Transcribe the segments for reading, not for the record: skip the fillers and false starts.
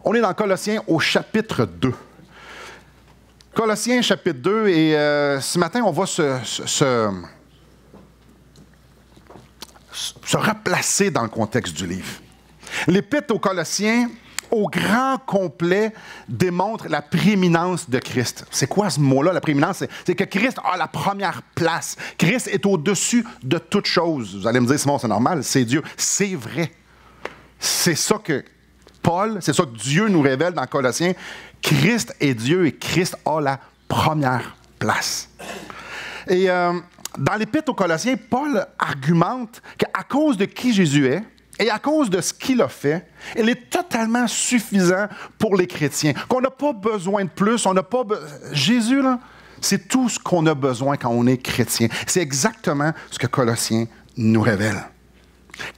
On est dans Colossiens au chapitre 2. Colossiens chapitre 2, et ce matin, on va se replacer dans le contexte du livre. L'Épître aux Colossiens, au grand complet, démontre la prééminence de Christ. C'est quoi ce mot-là, la prééminence? C'est que Christ a la première place. Christ est au-dessus de toute chose. Vous allez me dire, Simon, c'est normal, c'est Dieu. C'est vrai. C'est ça que Paul, c'est ça que Dieu nous révèle dans Colossiens. Christ est Dieu et Christ a la première place. Et dans l'Épître aux Colossiens, Paul argumente qu'à cause de qui Jésus est, et à cause de ce qu'il a fait, il est totalement suffisant pour les chrétiens. Qu'on n'a pas besoin de plus, on n'a pas Jésus, là, c'est tout ce qu'on a besoin quand on est chrétien. C'est exactement ce que Colossiens nous révèle.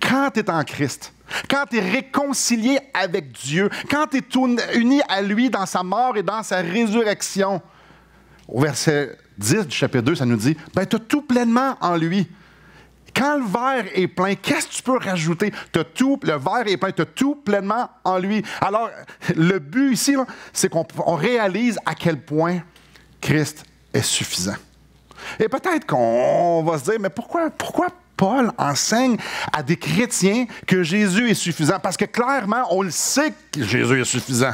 Quand tu es en Christ, quand tu es réconcilié avec Dieu, quand tu es uni à lui dans sa mort et dans sa résurrection, au verset 10 du chapitre 2, ça nous dit, tu as tout pleinement en lui. Quand le verre est plein, qu'est-ce que tu peux rajouter? Le verre est plein, tu as tout pleinement en lui. Alors, le but ici, là, c'est qu'on réalise à quel point Christ est suffisant. Et peut-être qu'on va se dire, mais pourquoi Paul enseigne à des chrétiens que Jésus est suffisant? Parce que clairement, on le sait que Jésus est suffisant.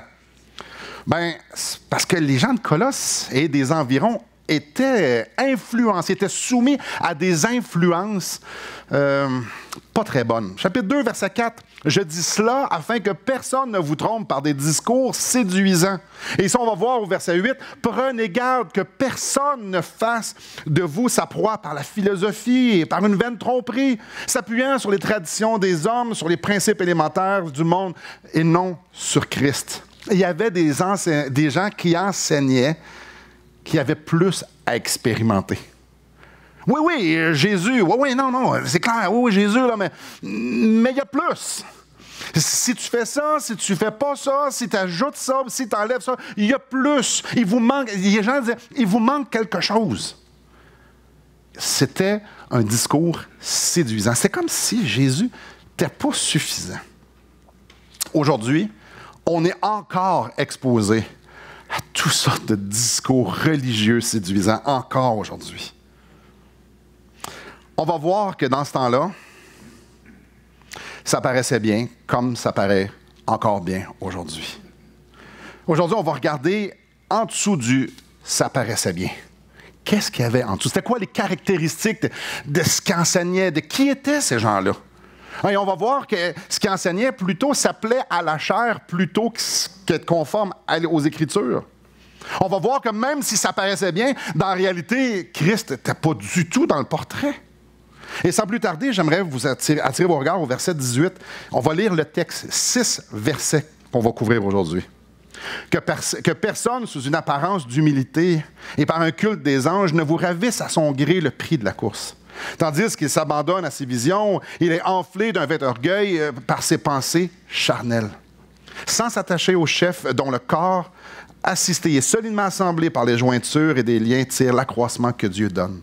Parce que les gens de Colosse et des environs étaient influencés, étaient soumis à des influences pas très bonnes. Chapitre 2, verset 4. « Je dis cela afin que personne ne vous trompe par des discours séduisants. » Et ici, on va voir au verset 8. « Prenez garde que personne ne fasse de vous sa proie par la philosophie et par une vaine tromperie, s'appuyant sur les traditions des hommes, sur les principes élémentaires du monde et non sur Christ. » Il y avait des gens qui enseignaient qui avaient plus à expérimenter. Oui, Jésus, oui, non, c'est clair, oui, Jésus, là, mais il y a plus. Si tu fais ça, si tu fais pas ça, si tu ajoutes ça, si tu enlèves ça, il y a plus. Il vous manque, les gens disaient, il vous manque quelque chose. C'était un discours séduisant. C'est comme si Jésus n'était pas suffisant. Aujourd'hui, on est encore exposé à toutes sortes de discours religieux séduisants, encore aujourd'hui. On va voir que dans ce temps-là, ça paraissait bien, comme ça paraît encore bien aujourd'hui. Aujourd'hui, on va regarder en dessous du « ça paraissait bien ». Qu'est-ce qu'il y avait en dessous? C'était quoi les caractéristiques de ce qu'enseignaient, de qui étaient ces gens-là? Et on va voir que ce qui enseignait plutôt s'appelait à la chair plutôt qu'être conforme aux Écritures. On va voir que même si ça paraissait bien, dans la réalité, Christ n'était pas du tout dans le portrait. Et sans plus tarder, j'aimerais vous attirer vos regards au verset 18. On va lire le texte, 6 versets qu'on va couvrir aujourd'hui. Que personne, sous une apparence d'humilité et par un culte des anges, ne vous ravisse à son gré le prix de la course. Tandis qu'il s'abandonne à ses visions, il est enflé d'un vain orgueil par ses pensées charnelles. Sans s'attacher au chef dont le corps, assisté et solidement assemblé par les jointures et des liens, tire l'accroissement que Dieu donne.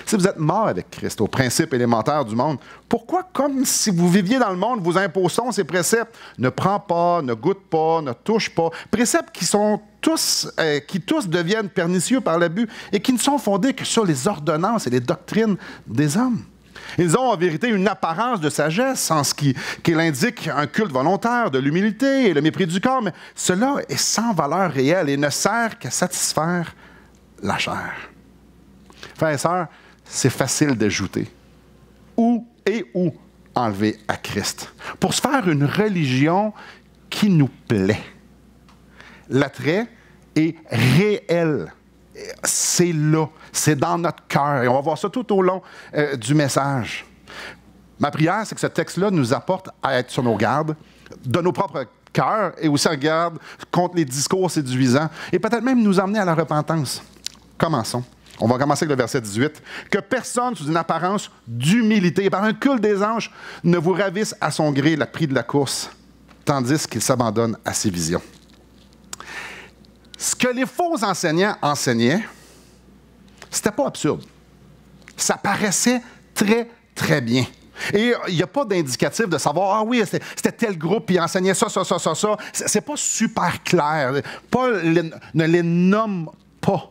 Si vous êtes mort avec Christ, aux principes élémentaires du monde, pourquoi, comme si vous viviez dans le monde, vous imposons ces préceptes? Ne prends pas, ne goûte pas, ne touche pas. Préceptes qui tous deviennent pernicieux par l'abus et qui ne sont fondés que sur les ordonnances et les doctrines des hommes. Ils ont en vérité une apparence de sagesse en ce qu'il indique un culte volontaire, de l'humilité et le mépris du corps, mais cela est sans valeur réelle et ne sert qu'à satisfaire la chair. Frères et sœurs, c'est facile d'ajouter ou enlever à Christ pour se faire une religion qui nous plaît. L'attrait est réel. C'est là, c'est dans notre cœur. Et on va voir ça tout au long du message. Ma prière, c'est que ce texte-là nous apporte à être sur nos gardes, de nos propres cœurs, et aussi en garde contre les discours séduisants, et peut-être même nous emmener à la repentance. Commençons. On va commencer avec le verset 18. « Que personne, sous une apparence d'humilité et par un culte des anges, ne vous ravisse à son gré le prix de la course, tandis qu'il s'abandonne à ses visions. » Ce que les faux enseignants enseignaient, c'était pas absurde. Ça paraissait très, très bien. Et il n'y a pas d'indicatif de savoir, ah oui, c'était tel groupe, puis il enseignait ça. C'est pas super clair. Paul ne les nomme pas.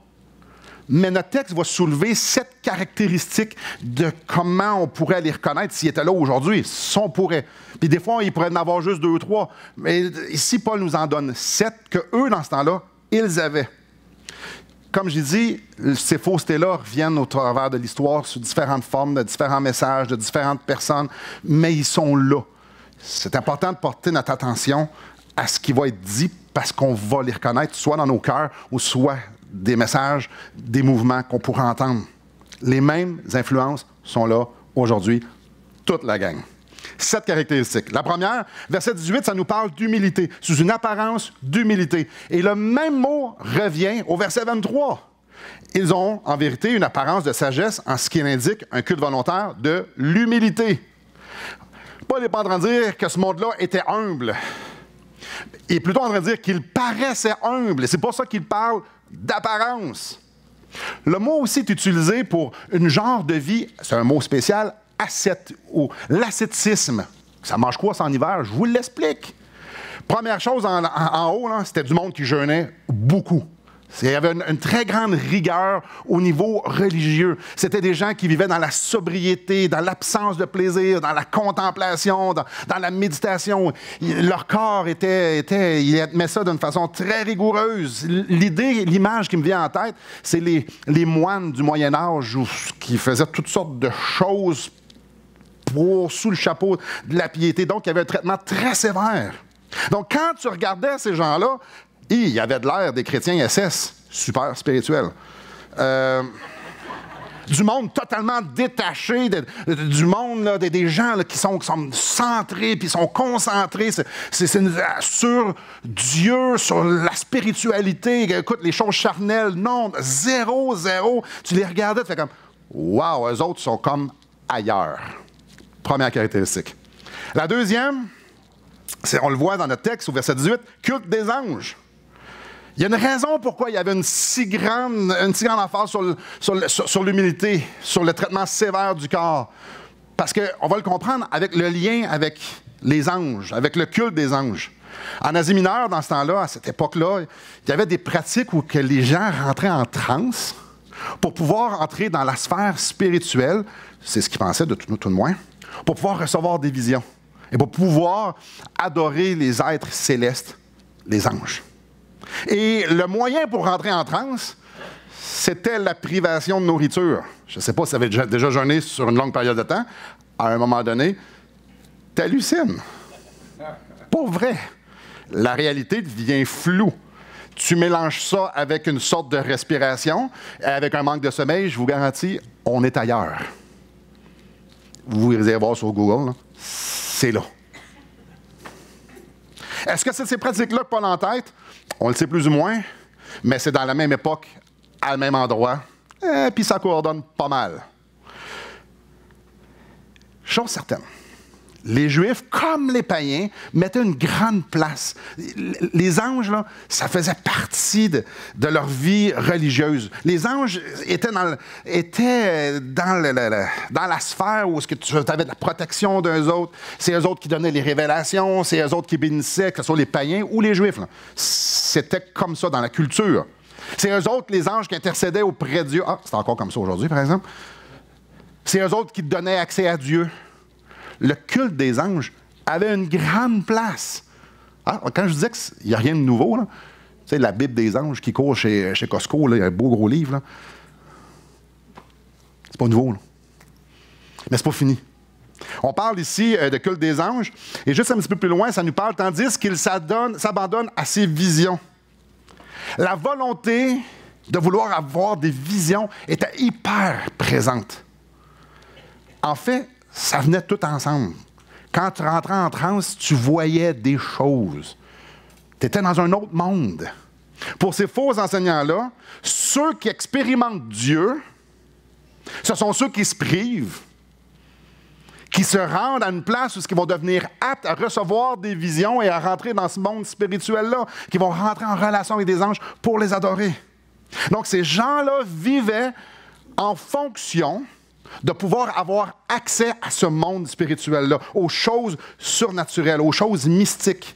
Mais notre texte va soulever 7 caractéristiques de comment on pourrait les reconnaître s'ils étaient là aujourd'hui. Si on pourrait. Puis des fois, il pourrait en avoir juste 2 ou 3. Mais ici, Paul nous en donne 7 que eux, dans ce temps-là, ils avaient. Comme j'ai dit, ces faussetés-là reviennent au travers de l'histoire sous différentes formes, de différents messages, de différentes personnes, mais ils sont là. C'est important de porter notre attention à ce qui va être dit parce qu'on va les reconnaître soit dans nos cœurs ou soit des messages, des mouvements qu'on pourra entendre. Les mêmes influences sont là aujourd'hui, toute la gang. 7 caractéristiques. La première, verset 18, ça nous parle d'humilité, sous une apparence d'humilité. Et le même mot revient au verset 23. Ils ont, en vérité, une apparence de sagesse en ce qui indique un culte volontaire de l'humilité. Paul n'est pas en train de dire que ce monde-là était humble. Il est plutôt en train de dire qu'il paraissait humble. Et c'est pour ça qu'il parle d'apparence. Le mot aussi est utilisé pour une genre de vie, c'est un mot spécial, ascète ou l'ascétisme. Ça mange quoi ça en hiver? Je vous l'explique. Première chose en haut, là, c'était du monde qui jeûnait beaucoup. Il y avait une très grande rigueur au niveau religieux. C'était des gens qui vivaient dans la sobriété, dans l'absence de plaisir, dans la contemplation, dans la méditation. Leur corps il met ça d'une façon très rigoureuse. L'image qui me vient en tête, c'est les moines du Moyen Âge qui faisaient toutes sortes de choses sous le chapeau de la piété. Donc, il y avait un traitement très sévère. Donc, quand tu regardais ces gens-là, il y avait de l'air des chrétiens SS, super spirituels. Du monde totalement détaché, du monde, là, des gens là, qui sont centrés, puis sont concentrés sur Dieu, sur la spiritualité. Écoute, les choses charnelles, non, zéro. Tu les regardais, tu fais comme, wow, eux autres sont comme ailleurs. Première caractéristique. La deuxième, on le voit dans notre texte, au verset 18, culte des anges. Il y a une raison pourquoi il y avait une si grande emphase sur l'humilité, sur le traitement sévère du corps. Parce qu'on va le comprendre avec le lien avec les anges, avec le culte des anges. En Asie mineure, dans ce temps-là, à cette époque-là, il y avait des pratiques où que les gens rentraient en transe pour pouvoir entrer dans la sphère spirituelle, c'est ce qu'ils pensaient de tout de moins, pour pouvoir recevoir des visions et pour pouvoir adorer les êtres célestes, les anges. Et le moyen pour rentrer en transe, c'était la privation de nourriture. Je ne sais pas si vous avez déjà jeûné sur une longue période de temps. À un moment donné, tu hallucines. Pour vrai. La réalité devient floue. Tu mélanges ça avec une sorte de respiration, avec un manque de sommeil, je vous garantis, on est ailleurs. Vous irez voir sur Google, là. C'est là. Est-ce que c'est ces pratiques-là que Paul a en tête? On le sait plus ou moins, mais c'est dans la même époque, à le même endroit, puis ça coordonne pas mal. Chose certaine, les Juifs, comme les païens, mettaient une grande place. Les anges, là, ça faisait partie de leur vie religieuse. Les anges étaient dans la sphère où tu avais de la protection d'eux autres. C'est eux autres qui donnaient les révélations, c'est eux autres qui bénissaient, que ce soit les païens ou les Juifs. Là. C'était comme ça dans la culture. C'est eux autres, les anges, qui intercédaient auprès de Dieu. Ah, c'est encore comme ça aujourd'hui, par exemple. C'est eux autres qui donnaient accès à Dieu. Le culte des anges avait une grande place. Ah, quand je disais qu'il n'y a rien de nouveau, là, tu sais, la Bible des anges qui court chez Costco, là, il y a un beau gros livre. Là. C'est pas nouveau. Là. Mais c'est pas fini. On parle ici de culte des anges, et juste un petit peu plus loin, ça nous parle, tandis qu'ils s'abandonnent à ses visions. La volonté de vouloir avoir des visions était hyper présente. En fait, ça venait tout ensemble. Quand tu rentrais en transe, tu voyais des choses. Tu étais dans un autre monde. Pour ces faux enseignants-là, ceux qui expérimentent Dieu, ce sont ceux qui se privent, qui se rendent à une place où ils vont devenir aptes à recevoir des visions et à rentrer dans ce monde spirituel-là, qui vont rentrer en relation avec des anges pour les adorer. Donc, ces gens-là vivaient en fonction de pouvoir avoir accès à ce monde spirituel-là, aux choses surnaturelles, aux choses mystiques.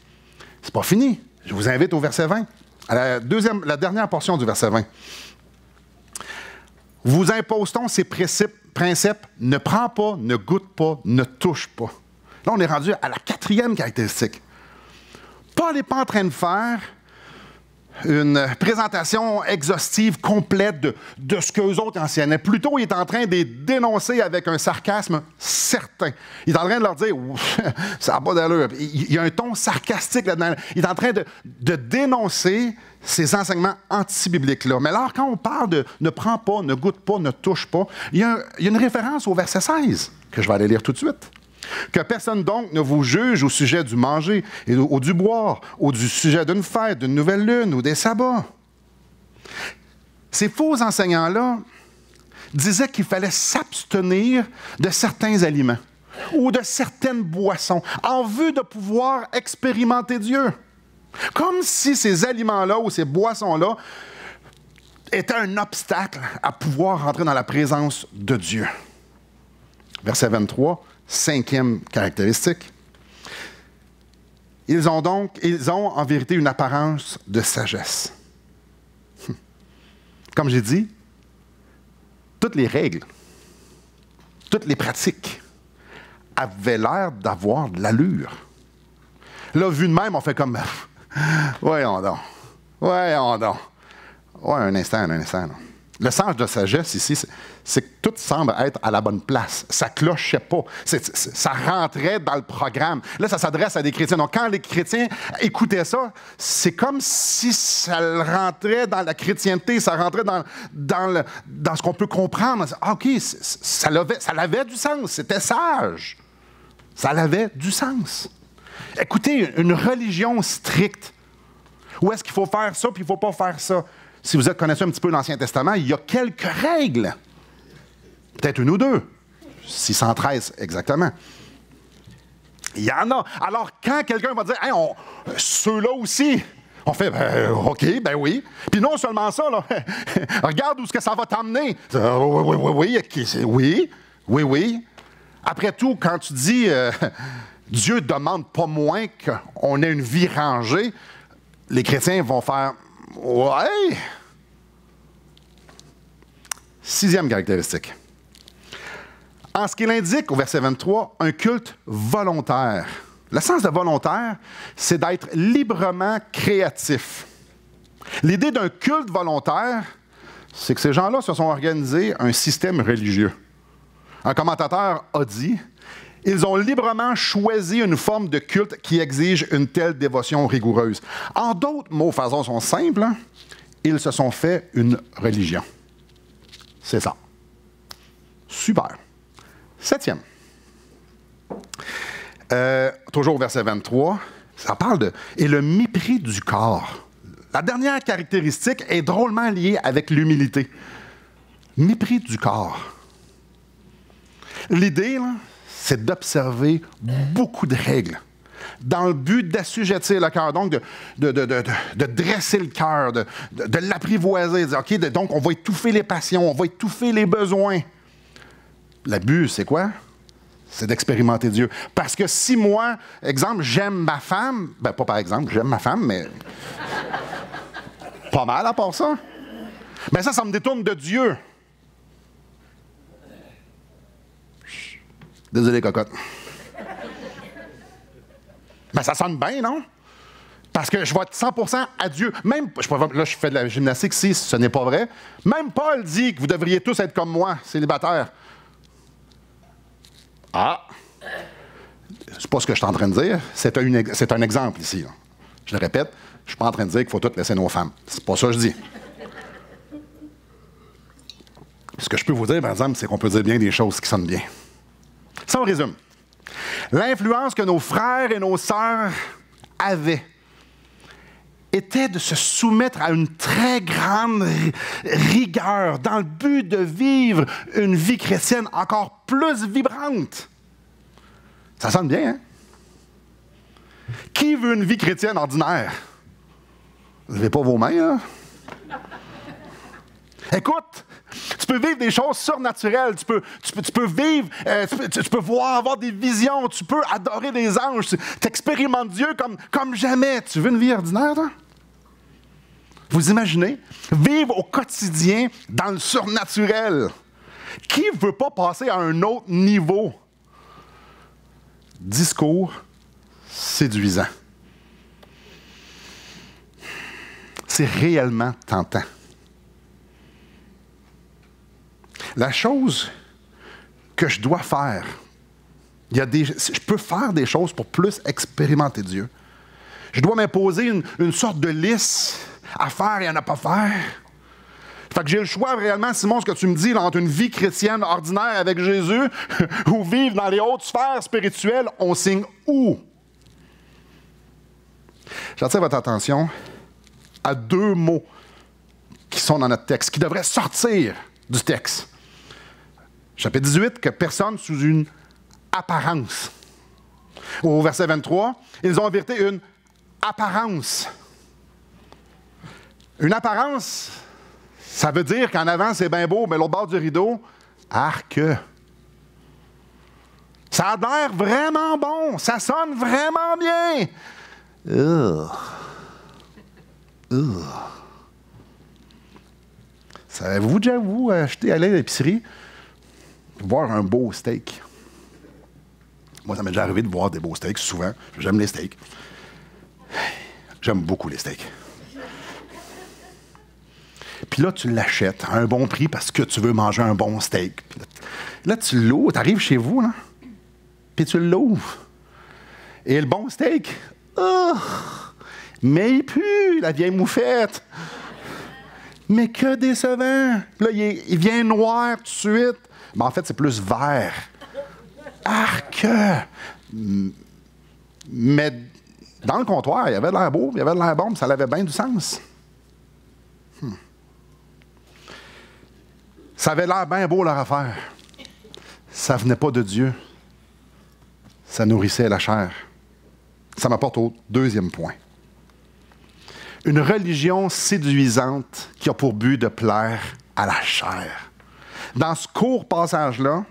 C'est pas fini. Je vous invite au verset 20, à la dernière portion du verset 20. Vous impose-t-on ces principes, ne prends pas, ne goûte pas, ne touche pas. Là, on est rendu à la 4e caractéristique. Paul n'est pas en train de faire une présentation exhaustive, complète de ce qu'eux autres enseignaient. Plutôt, il est en train de les dénoncer avec un sarcasme certain. Il est en train de leur dire « ça n'a pas d'allure ». Il y a un ton sarcastique là-dedans. Il est en train de dénoncer ces enseignements anti-bibliques-là. Mais alors, quand on parle de « ne prends pas, ne goûte pas, ne touche pas », il y a une référence au verset 16 que je vais aller lire tout de suite. Que personne donc ne vous juge au sujet du manger ou du boire, ou du sujet d'une fête, d'une nouvelle lune ou des sabbats. Ces faux enseignants-là disaient qu'il fallait s'abstenir de certains aliments ou de certaines boissons en vue de pouvoir expérimenter Dieu. Comme si ces aliments-là ou ces boissons-là étaient un obstacle à pouvoir rentrer dans la présence de Dieu. Verset 23. 5e caractéristique. Ils ont en vérité une apparence de sagesse. Comme j'ai dit, toutes les règles, toutes les pratiques avaient l'air d'avoir de l'allure. Là, vu de même, on fait comme voyons donc. Ouais, un instant. Là. Le sens de sagesse ici, c'est que tout semble être à la bonne place. Ça clochait pas. Ça rentrait dans le programme. Là, ça s'adresse à des chrétiens. Donc, quand les chrétiens écoutaient ça, c'est comme si ça rentrait dans la chrétienté, ça rentrait dans ce qu'on peut comprendre. Ah, OK, ça avait du sens. C'était sage. Ça avait du sens. Écoutez, une religion stricte. Où est-ce qu'il faut faire ça, puis il ne faut pas faire ça? Si vous connaissez un petit peu l'Ancien Testament, il y a quelques règles. Peut-être une ou deux. 613 exactement. Il y en a. Alors, quand quelqu'un va dire hey, « ceux-là aussi », on fait OK, ben oui. Puis non seulement ça, là, regarde où est-ce que ça va t'emmener. Oui. Après tout, quand tu dis Dieu ne demande pas moins qu'on ait une vie rangée, les chrétiens vont faire ouais. 6e caractéristique. En ce qu'il indique au verset 23, un culte volontaire. Le sens de volontaire, c'est d'être librement créatif. L'idée d'un culte volontaire, c'est que ces gens-là se sont organisés un système religieux. Un commentateur a dit « Ils ont librement choisi une forme de culte qui exige une telle dévotion rigoureuse. » En d'autres mots, façon sont simples, ils se sont fait une religion. C'est ça. Super. 7e. Toujours au verset 23, ça parle de « et le mépris du corps ». La dernière caractéristique est drôlement liée avec l'humilité. Mépris du corps. L'idée, là, c'est d'observer beaucoup de règles dans le but d'assujettir le cœur, donc de dresser le cœur, de l'apprivoiser, de dire, OK, donc on va étouffer les passions, on va étouffer les besoins. Le but, c'est quoi? C'est d'expérimenter Dieu. Parce que si moi, exemple, j'aime ma femme, ben pas par exemple, j'aime ma femme, mais pas mal à part ça, ben ça me détourne de Dieu. Désolé, cocotte. Ben, ça sonne bien, non? Parce que je vais être 100% à Dieu. Même, là, je fais de la gymnastique ici, ce n'est pas vrai. Même Paul dit que vous devriez tous être comme moi, célibataires. Ah! C'est pas ce que je suis en train de dire. C'est un exemple ici. Là. Je le répète, je suis pas en train de dire qu'il faut tous laisser nos femmes. C'est pas ça que je dis. Ce que je peux vous dire, par exemple, c'est qu'on peut dire bien des choses qui sonnent bien. Ça, on résume. L'influence que nos frères et nos sœurs avaient était de se soumettre à une très grande rigueur dans le but de vivre une vie chrétienne encore plus vibrante. Ça sonne bien, hein? Qui veut une vie chrétienne ordinaire? Vous n'avez pas vos mains, là? Écoute, Tu peux vivre des choses surnaturelles. Tu peux vivre, tu peux voir, avoir des visions. Tu peux adorer des anges. Tu expérimentes Dieu comme jamais. Tu veux une vie ordinaire, toi? Vous imaginez? Vivre au quotidien dans le surnaturel. Qui ne veut pas passer à un autre niveau? Discours séduisant. C'est réellement tentant. La chose que je dois faire, je peux faire des choses pour plus expérimenter Dieu. Je dois m'imposer une sorte de liste à faire et à ne pas faire. Fait que j'ai le choix réellement, Simon, ce que tu me dis, là, entre une vie chrétienne ordinaire avec Jésus ou vivre dans les hautes sphères spirituelles, on signe où? J'attire votre attention à 2 mots qui sont dans notre texte, qui devraient sortir du texte. Chapitre 18, que personne sous une apparence. Au verset 23, ils ont en vérité une apparence. Une apparence, ça veut dire qu'en avant, c'est bien beau, mais l'autre bord du rideau, arc. Ça a l'air vraiment bon, ça sonne vraiment bien. Savez-vous déjà, vous, aller à l'épicerie, voir un beau steak? Moi, ça m'est déjà arrivé de voir des beaux steaks, souvent. J'aime les steaks. J'aime beaucoup les steaks. Puis là, tu l'achètes à un bon prix parce que tu veux manger un bon steak. Là, tu l'ouvres, tu arrives chez vous, là, puis tu l'ouvres. Et le bon steak, mais il pue, la vieille moufette. Mais que décevant. Puis là, il vient noir tout de suite. Mais en fait, c'est plus vert. Arc! Mais dans le comptoir, il y avait de l'air beau, il y avait de l'air bon, puis ça avait bien du sens. Ça avait l'air bien beau, leur affaire. Ça venait pas de Dieu. Ça nourrissait la chair. Ça m'apporte au 2e point. Une religion séduisante qui a pour but de plaire à la chair. Dans ce court passage-là,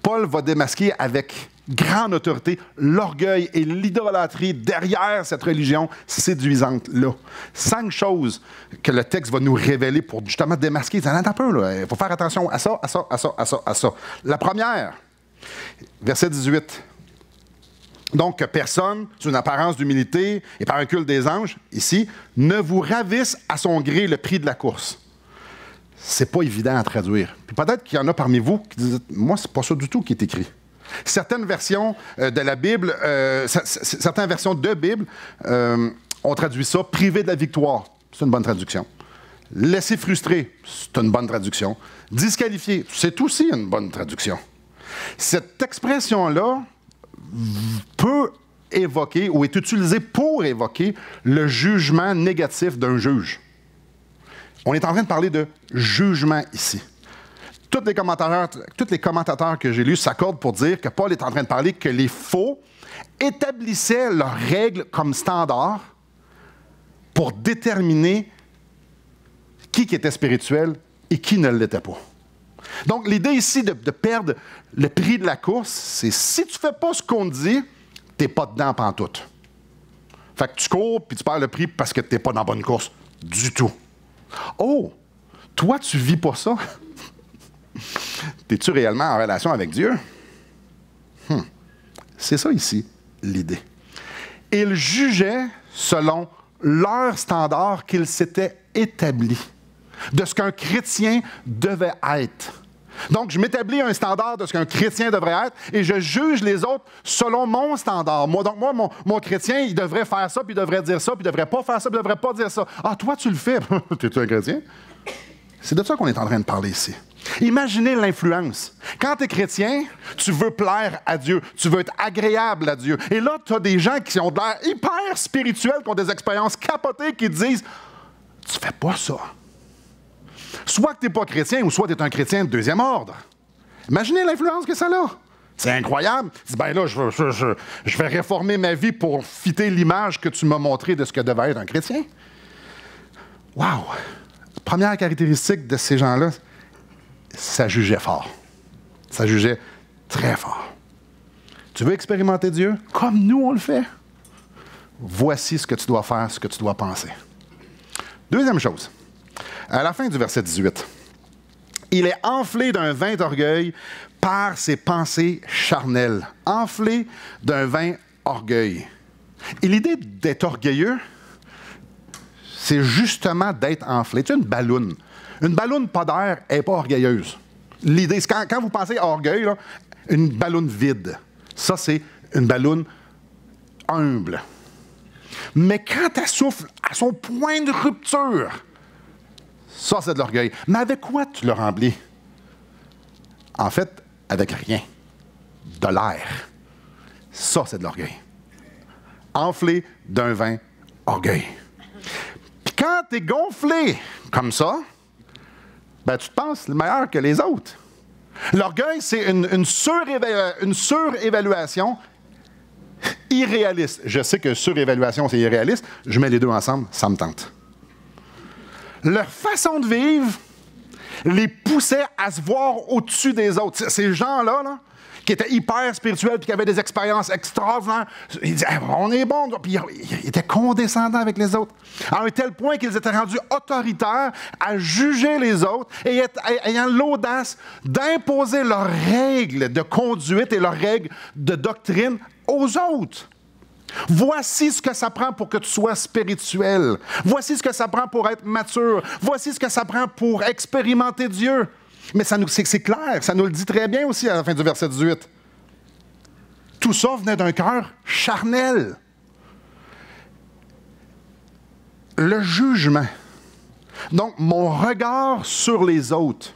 Paul va démasquer avec grande autorité l'orgueil et l'idolâtrie derrière cette religion séduisante-là. 5 choses que le texte va nous révéler pour justement démasquer. Attends un peu, là. Il faut faire attention à ça, à ça, à ça, à ça, à ça. La première, verset 18. Donc, que personne, sous une apparence d'humilité et par un culte des anges, ici, ne vous ravisse à son gré le prix de la course. C'est pas évident à traduire. Puis peut-être qu'il y en a parmi vous qui disent « Moi, c'est pas ça du tout qui est écrit ». Certaines versions de la Bible, certaines versions de Bible ont traduit ça « privé de la victoire ». C'est une bonne traduction. « Laisser frustrer », c'est une bonne traduction. « Disqualifié », c'est aussi une bonne traduction. Cette expression-là peut évoquer ou est utilisée pour évoquer le jugement négatif d'un juge. On est en train de parler de jugement ici. Tous les commentateurs que j'ai lus s'accordent pour dire que Paul est en train de parler que les faux établissaient leurs règles comme standard pour déterminer qui était spirituel et qui ne l'était pas. Donc, l'idée ici de perdre le prix de la course, c'est si tu ne fais pas ce qu'on te dit, tu n'es pas dedans pantoute. Fait que tu cours puis tu perds le prix parce que tu n'es pas dans la bonne course du tout. Oh! Toi, tu vis pas ça? Es-tu réellement en relation avec Dieu? C'est ça ici, l'idée. Ils jugeaient selon leur standard qu'ils s'étaient établis, de ce qu'un chrétien devait être. Donc, je m'établis un standard de ce qu'un chrétien devrait être et je juge les autres selon mon standard. Moi, mon chrétien, il devrait faire ça, puis il devrait dire ça, puis il devrait pas faire ça, puis il devrait pas dire ça. Ah, toi, tu le fais. T'es-tu un chrétien? C'est de ça qu'on est en train de parler ici. Imaginez l'influence. Quand tu es chrétien, tu veux plaire à Dieu, tu veux être agréable à Dieu. Et là, tu as des gens qui ont de l'air hyper spirituels, qui ont des expériences capotées, qui te disent « Tu fais pas ça ». Soit que tu n'es pas chrétien, ou soit tu es un chrétien de 2e ordre. Imaginez l'influence que ça a. C'est incroyable. Tu dis, ben là, je vais réformer ma vie pour fitter l'image que tu m'as montrée de ce que devait être un chrétien. Wow! Première caractéristique de ces gens-là, ça jugeait fort. Ça jugeait très fort. Tu veux expérimenter Dieu comme nous on le fait? Voici ce que tu dois faire, ce que tu dois penser. Deuxième chose, à la fin du verset 18, il est enflé d'un vin d'orgueil par ses pensées charnelles. Enflé d'un vain orgueil. Et l'idée d'être orgueilleux, c'est justement d'être enflé. Tu sais, une balloune. Une balloune pas d'air n'est pas orgueilleuse. L'idée, c'est quand vous pensez à orgueil, là, une balloune vide. Ça, c'est une balloune humble. Mais quand elle souffle à son point de rupture, ça, c'est de l'orgueil. Mais avec quoi tu le remplis? En fait, avec rien. De l'air. Ça, c'est de l'orgueil. Enflé d'un vain orgueil. Puis quand tu es gonflé comme ça, ben, tu te penses meilleur que les autres. L'orgueil, c'est une surévaluation irréaliste. Je sais que surévaluation, c'est irréaliste. Je mets les deux ensemble, ça me tente. Leur façon de vivre les poussait à se voir au-dessus des autres. Ces gens-là, là, qui étaient hyper spirituels et qui avaient des expériences extraordinaires, ils disaient hey, « on est bon », puis ils étaient condescendants avec les autres. À un tel point qu'ils étaient rendus autoritaires à juger les autres et ayant l'audace d'imposer leurs règles de conduite et leurs règles de doctrine aux autres. Voici ce que ça prend pour que tu sois spirituel. Voici ce que ça prend pour être mature. Voici ce que ça prend pour expérimenter Dieu. Mais c'est clair, ça nous le dit très bien aussi à la fin du verset 18. Tout ça venait d'un cœur charnel. Le jugement, donc mon regard sur les autres,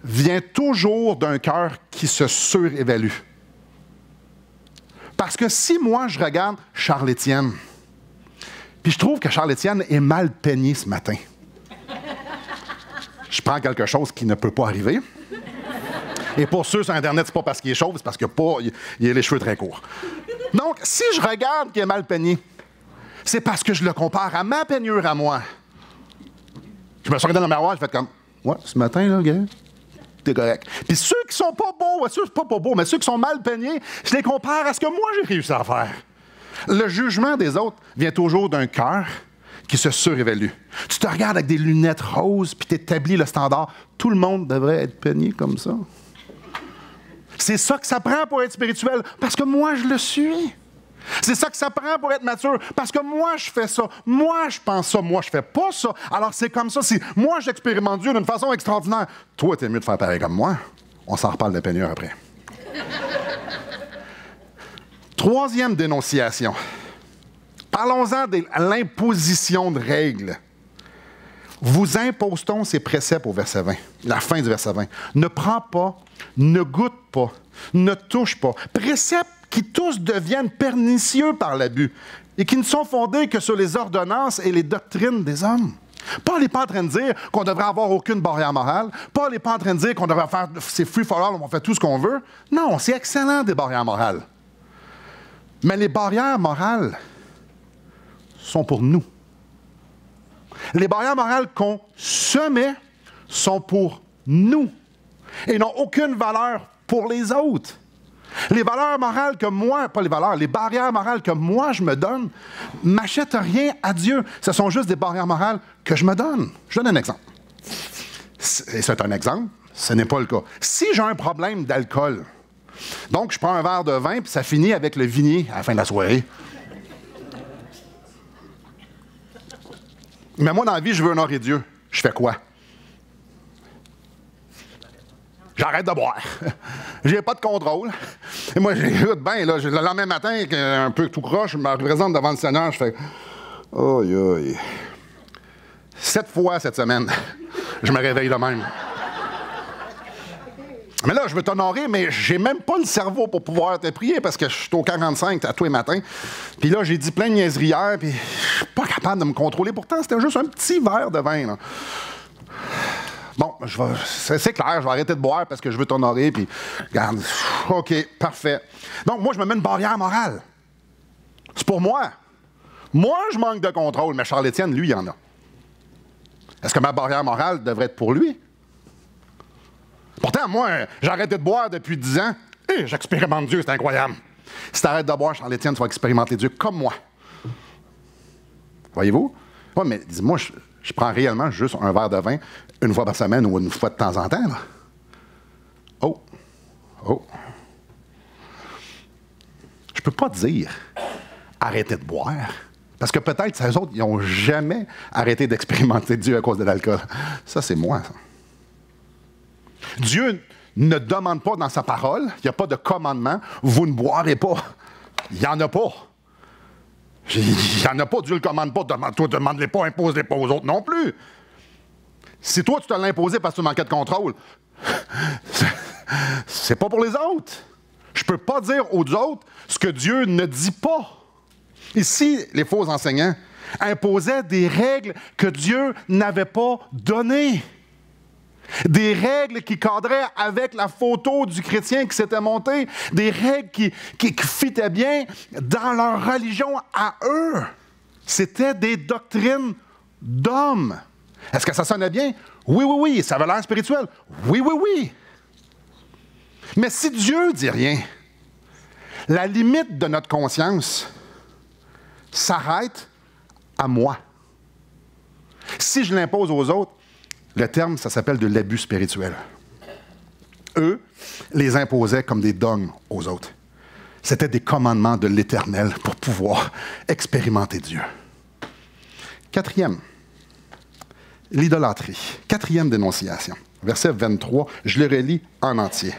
vient toujours d'un cœur qui se surévalue. Parce que si moi, je regarde Charles-Étienne, puis je trouve que Charles-Étienne est mal peigné ce matin, je prends quelque chose qui ne peut pas arriver. Et pour ceux sur Internet, c'est pas parce qu'il est chauve, c'est parce qu'il a les cheveux très courts. Donc, si je regarde qu'il est mal peigné, c'est parce que je le compare à ma peignure à moi. Je me suis regardé dans le miroir, j'ai fait comme, ouais, ce matin, là, gars, t'es correct. Puis ceux qui sont pas beaux, mais ceux qui sont mal peignés, je les compare à ce que moi j'ai réussi à faire. Le jugement des autres vient toujours d'un cœur qui se surévalue. Tu te regardes avec des lunettes roses, puis tu établis le standard. Tout le monde devrait être peigné comme ça. C'est ça que ça prend pour être spirituel, parce que moi, je le suis. C'est ça que ça prend pour être mature, parce que moi, je fais ça. Moi, je pense ça. Moi, je fais pas ça. Alors, c'est comme ça. Si moi, j'expérimente Dieu d'une façon extraordinaire, toi, t'es mieux de faire pareil comme moi. On s'en reparle de peignure après. Troisième dénonciation. Parlons-en de l'imposition de règles. Vous impose-t-on ces préceptes au verset 20, la fin du verset 20. Ne prends pas, ne goûte pas, ne touche pas. Préceptes qui tous deviennent pernicieux par l'abus et qui ne sont fondés que sur les ordonnances et les doctrines des hommes. Paul n'est pas en train de dire qu'on devrait avoir aucune barrière morale. Paul n'est pas en train de dire qu'on devrait faire c'est free for all, on fait tout ce qu'on veut. Non, c'est excellent des barrières morales. Mais les barrières morales sont pour nous. Les barrières morales qu'on se met sont pour nous et n'ont aucune valeur pour les autres. Les valeurs morales que moi, pas les valeurs, les barrières morales que moi je me donne, m'achètent rien à Dieu. Ce sont juste des barrières morales que je me donne. Je donne un exemple. Et c'est un exemple, ce n'est pas le cas. Si j'ai un problème d'alcool, donc je prends un verre de vin puis ça finit avec le vignier à la fin de la soirée. Mais moi, dans la vie, je veux honorer Dieu. Je fais quoi? J'arrête de boire. J'ai pas de contrôle. Et moi, j'écoute bien, là, le lendemain matin, un peu tout croche, je me représente devant le Seigneur, je fais « Aïe, aïe. » 7 fois cette semaine, je me réveille de même. Mais là, je veux t'honorer, mais j'ai même pas le cerveau pour pouvoir te prier parce que je suis au 45 à tous les matins. Puis là, j'ai dit plein de niaiseries hier, puis je suis pas capable de me contrôler. Pourtant, c'était juste un petit verre de vin, là. Bon, c'est clair, je vais arrêter de boire parce que je veux t'honorer, puis regarde, OK, parfait. Donc, moi, je me mets une barrière morale. C'est pour moi. Moi, je manque de contrôle, mais Charles-Étienne, lui, il en a. Est-ce que ma barrière morale devrait être pour lui? Pourtant, moi, j'ai arrêté de boire depuis 10 ans. Et j'expérimente Dieu, c'est incroyable. Si tu arrêtes de boire, Charles-Étienne, tu vas expérimenter Dieu comme moi. Voyez-vous? Oui, mais dis-moi, je prends réellement juste un verre de vin une fois par semaine ou une fois de temps en temps. Là. Oh! Je peux pas dire arrêtez de boire. Parce que peut-être, ces autres, ils n'ont jamais arrêté d'expérimenter Dieu à cause de l'alcool. Ça, c'est moi, ça. Dieu ne demande pas dans sa parole, il n'y a pas de commandement, vous ne boirez pas. Il n'y en a pas. Il n'y en a pas, Dieu ne le commande pas. Toi, demande-les pas, impose-les pas aux autres non plus. Si toi, tu te l'as imposé parce que tu manquais de contrôle, c'est pas pour les autres. Je ne peux pas dire aux autres ce que Dieu ne dit pas. Ici, les faux enseignants imposaient des règles que Dieu n'avait pas données. Des règles qui cadraient avec la photo du chrétien qui s'était monté. Des règles qui fitaient bien dans leur religion à eux. C'était des doctrines d'hommes. Est-ce que ça sonnait bien? Oui. Ça avait l'air spirituel? Oui. Mais si Dieu dit rien, la limite de notre conscience s'arrête à moi. Si je l'impose aux autres, le terme, ça s'appelle de l'abus spirituel. Eux les imposaient comme des dogmes aux autres. C'était des commandements de l'Éternel pour pouvoir expérimenter Dieu. Quatrième, l'idolâtrie. Quatrième dénonciation. Verset 23, je le relis en entier.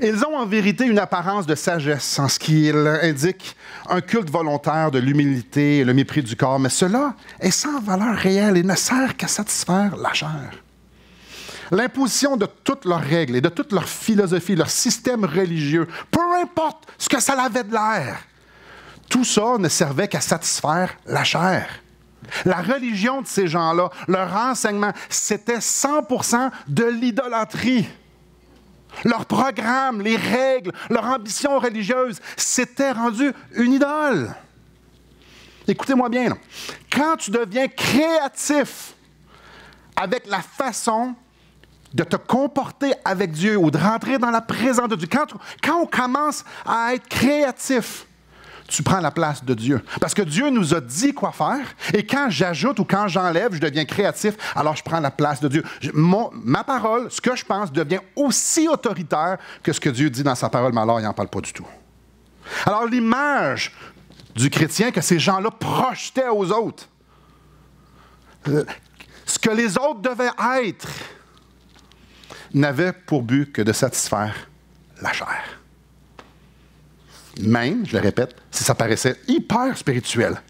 Ils ont en vérité une apparence de sagesse en ce qu'ils indiquent un culte volontaire de l'humilité et le mépris du corps, mais cela est sans valeur réelle et ne sert qu'à satisfaire la chair. L'imposition de toutes leurs règles et de toute leur philosophie, leur système religieux, peu importe ce que ça avait de l'air, tout ça ne servait qu'à satisfaire la chair. La religion de ces gens-là, leur enseignement, c'était 100% de l'idolâtrie. Leur programme, les règles, leur ambition religieuse, c'était rendu une idole. Écoutez-moi bien, là. Quand tu deviens créatif avec la façon de te comporter avec Dieu ou de rentrer dans la présence de Dieu, quand on commence à être créatif, tu prends la place de Dieu. Parce que Dieu nous a dit quoi faire, et quand j'ajoute ou quand j'enlève, je deviens créatif, alors je prends la place de Dieu. Ma parole, ce que je pense, devient aussi autoritaire que ce que Dieu dit dans sa parole, mais alors il n'en parle pas du tout. Alors l'image du chrétien que ces gens-là projetaient aux autres, ce que les autres devaient être, n'avait pour but que de satisfaire la chair. Même, je le répète, si ça paraissait hyper spirituel,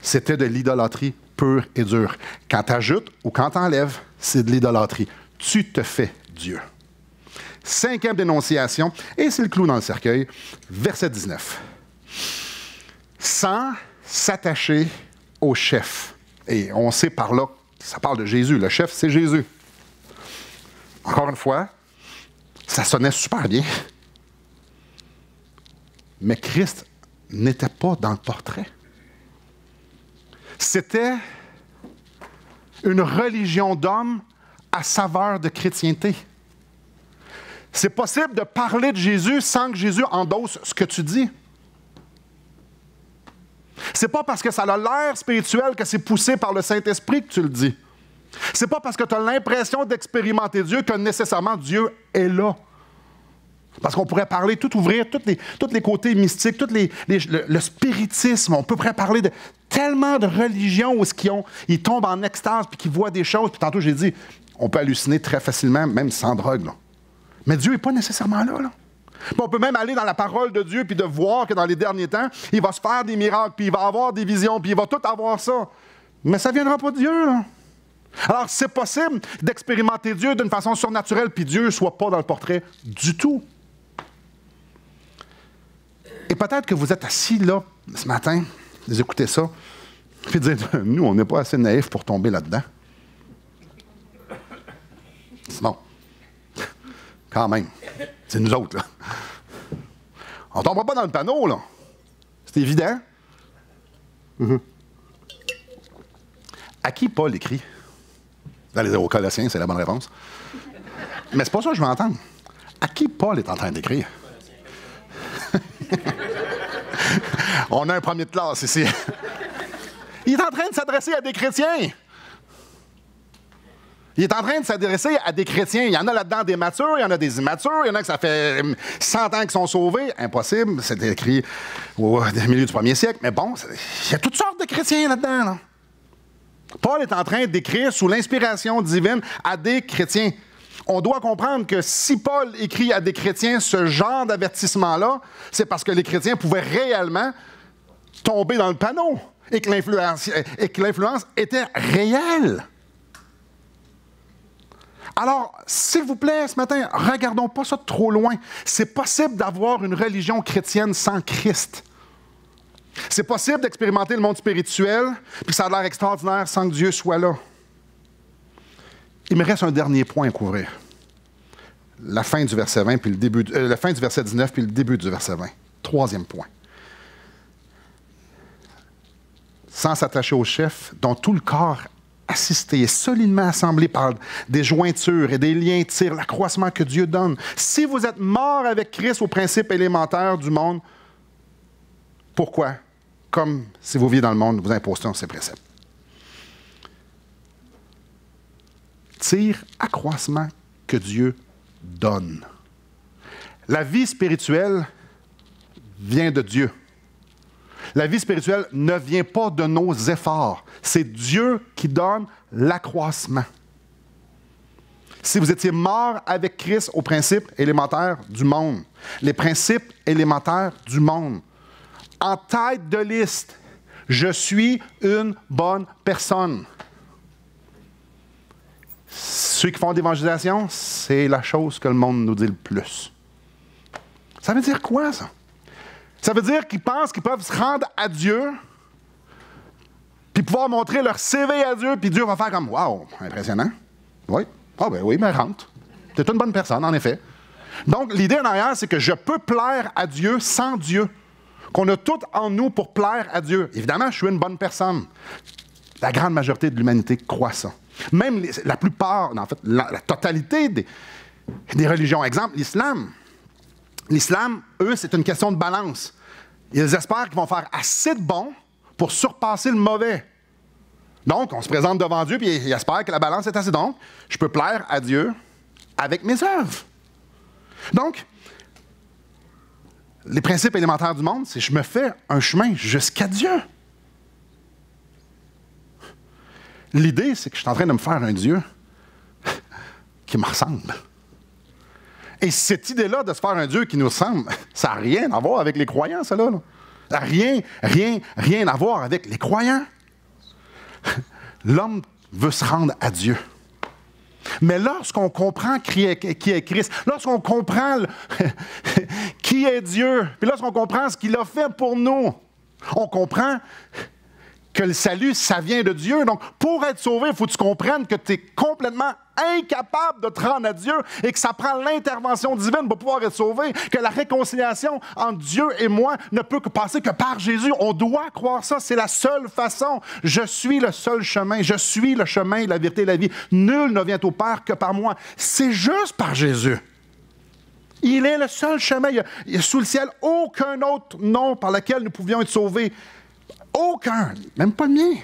c'était de l'idolâtrie pure et dure. Quand tu ajoutes ou quand tu enlèves, c'est de l'idolâtrie. Tu te fais Dieu. Cinquième dénonciation, et c'est le clou dans le cercueil, verset 19. Sans s'attacher au chef. Et on sait par là, ça parle de Jésus. Le chef, c'est Jésus. Encore une fois, ça sonnait super bien. Mais Christ n'était pas dans le portrait. C'était une religion d'homme à saveur de chrétienté. C'est possible de parler de Jésus sans que Jésus endosse ce que tu dis. C'est pas parce que ça a l'air spirituel que c'est poussé par le Saint-Esprit que tu le dis. C'est pas parce que tu as l'impression d'expérimenter Dieu que nécessairement Dieu est là. Parce qu'on pourrait parler, ouvrir tous les côtés mystiques, le spiritisme. On pourrait parler de tellement de religions où ils tombent en extase puis qu'ils voient des choses. Puis tantôt, j'ai dit, on peut halluciner très facilement, même sans drogue. Là. Mais Dieu n'est pas nécessairement là. Puis on peut même aller dans la parole de Dieu puis de voir que dans les derniers temps, il va se faire des miracles, puis il va avoir des visions, puis il va tout avoir ça. Mais ça ne viendra pas de Dieu, là. Alors, c'est possible d'expérimenter Dieu d'une façon surnaturelle, puis Dieu ne soit pas dans le portrait du tout. Et peut-être que vous êtes assis là, ce matin, vous écoutez ça, puis dire, nous, on n'est pas assez naïfs pour tomber là-dedans. C'est bon. Quand même. C'est nous autres, là. On ne tombera pas dans le panneau, là. C'est évident. À qui Paul écrit? Dans les Colossiens, c'est la bonne réponse. Mais c'est pas ça que je veux entendre. À qui Paul est en train d'écrire? On a un premier de classe ici. Il est en train de s'adresser à des chrétiens. Il est en train de s'adresser à des chrétiens. Il y en a là-dedans des matures, il y en a des immatures, il y en a que ça fait 100 ans qu'ils sont sauvés. Impossible, c'était écrit au milieu du 1er siècle. Mais bon, il y a toutes sortes de chrétiens là-dedans. Là. Paul est en train d'écrire sous l'inspiration divine à des chrétiens. On doit comprendre que si Paul écrit à des chrétiens ce genre d'avertissement-là, c'est parce que les chrétiens pouvaient réellement tomber dans le panneau et que l'influence était réelle. Alors, s'il vous plaît, ce matin, regardons pas ça trop loin. C'est possible d'avoir une religion chrétienne sans Christ. C'est possible d'expérimenter le monde spirituel, puis ça a l'air extraordinaire sans que Dieu soit là. Il me reste un dernier point à couvrir. La fin du verset 20, puis la fin du verset 19, puis le début du verset 20. Troisième point. Sans s'attacher au chef, dont tout le corps assisté et solidement assemblé par des jointures et des liens tire l'accroissement que Dieu donne. Si vous êtes mort avec Christ aux principes élémentaires du monde, pourquoi? Comme si vous viviez dans le monde, vous imposez ces préceptes. Tire accroissement que Dieu donne. La vie spirituelle vient de Dieu. La vie spirituelle ne vient pas de nos efforts. C'est Dieu qui donne l'accroissement. Si vous étiez mort avec Christ aux principes élémentaires du monde, les principes élémentaires du monde, en tête de liste, je suis une bonne personne. Ceux qui font l'évangélisation, c'est la chose que le monde nous dit le plus. Ça veut dire quoi, ça? Ça veut dire qu'ils pensent qu'ils peuvent se rendre à Dieu, puis pouvoir montrer leur CV à Dieu, puis Dieu va faire comme « Wow, impressionnant. » Oui. Ah ben oui, mais rentre. Tu es une bonne personne, en effet. Donc, l'idée en arrière, c'est que je peux plaire à Dieu sans Dieu. Qu'on a tout en nous pour plaire à Dieu. Évidemment, je suis une bonne personne. La grande majorité de l'humanité croit ça. Même la plupart, en fait, la totalité des religions. Exemple, l'islam. L'islam, eux, c'est une question de balance. Ils espèrent qu'ils vont faire assez de bon pour surpasser le mauvais. Donc, on se présente devant Dieu et ils espèrent que la balance est assez. Donc, je peux plaire à Dieu avec mes œuvres. Donc, les principes élémentaires du monde, c'est que je me fais un chemin jusqu'à Dieu. L'idée, c'est que je suis en train de me faire un Dieu qui me ressemble. Et cette idée-là de se faire un Dieu qui nous ressemble, ça n'a rien à voir avec les croyants, ça là. Ça n'a rien à voir avec les croyants. L'homme veut se rendre à Dieu. Mais lorsqu'on comprend qui est Christ, lorsqu'on comprend qui est Dieu, puis lorsqu'on comprend ce qu'il a fait pour nous, on comprend que le salut, ça vient de Dieu. Donc, pour être sauvé, il faut que tu comprennes que tu es complètement incapable de te rendre à Dieu et que ça prend l'intervention divine pour pouvoir être sauvé, que la réconciliation entre Dieu et moi ne peut que passer que par Jésus. On doit croire ça, c'est la seule façon. Je suis le seul chemin, je suis le chemin, la vérité et la vie. Nul ne vient au Père que par moi. C'est juste par Jésus. Il est le seul chemin. Il y a sous le ciel aucun autre nom par lequel nous pouvions être sauvés. Aucun, même pas le mien.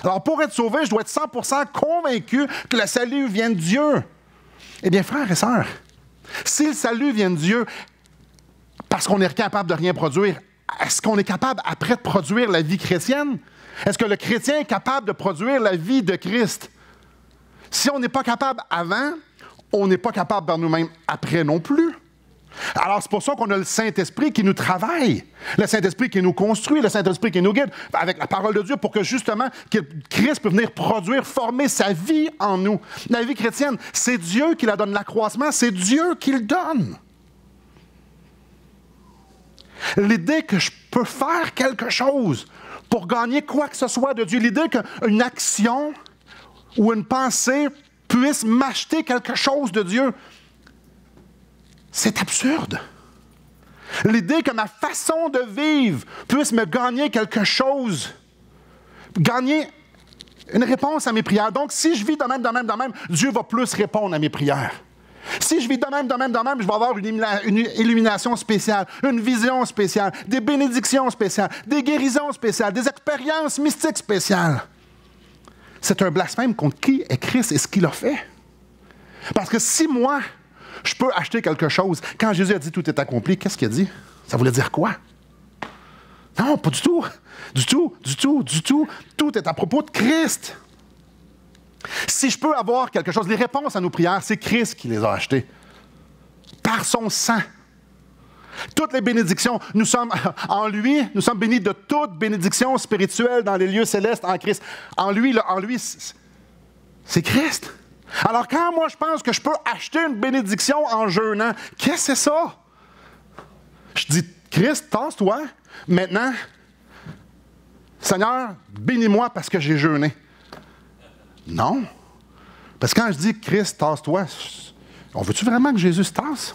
Alors, pour être sauvé, je dois être 100% convaincu que le salut vient de Dieu. Eh bien, frères et sœurs, si le salut vient de Dieu parce qu'on est capable de rien produire, est-ce qu'on est capable après de produire la vie chrétienne? Est-ce que le chrétien est capable de produire la vie de Christ? Si on n'est pas capable avant, on n'est pas capable par nous-mêmes après non plus. Alors, c'est pour ça qu'on a le Saint-Esprit qui nous travaille, le Saint-Esprit qui nous construit, le Saint-Esprit qui nous guide avec la parole de Dieu pour que, justement, que Christ peut venir produire, former sa vie en nous. La vie chrétienne, c'est Dieu qui la donne, l'accroissement, c'est Dieu qui le donne. L'idée que je peux faire quelque chose pour gagner quoi que ce soit de Dieu, l'idée qu'une action ou une pensée puisse m'acheter quelque chose de Dieu, c'est absurde. L'idée que ma façon de vivre puisse me gagner quelque chose, gagner Une réponse à mes prières. Donc, si je vis de même, Dieu va plus répondre à mes prières. Si je vis de même, je vais avoir une illumination spéciale, une vision spéciale, des bénédictions spéciales, des guérisons spéciales, des expériences mystiques spéciales. C'est un blasphème contre qui est Christ et ce qu'il a fait. Parce que si moi, je peux acheter quelque chose, quand Jésus a dit « tout est accompli », qu'est-ce qu'il a dit? Ça voulait dire quoi? Non, pas du tout. Du tout. Tout est à propos de Christ. Si je peux avoir quelque chose, les réponses à nos prières, c'est Christ qui les a achetées. Par son sang. Toutes les bénédictions, nous sommes en lui, nous sommes bénis de toute bénédiction spirituelle dans les lieux célestes en Christ. En lui, c'est Christ. Alors quand moi je pense que je peux acheter une bénédiction en jeûnant, qu'est-ce que c'est ça? Je dis, Christ, tasse-toi. Maintenant, Seigneur, bénis-moi parce que j'ai jeûné. Non. Parce que quand je dis, Christ, tasse-toi, on veut-tu vraiment que Jésus se tasse?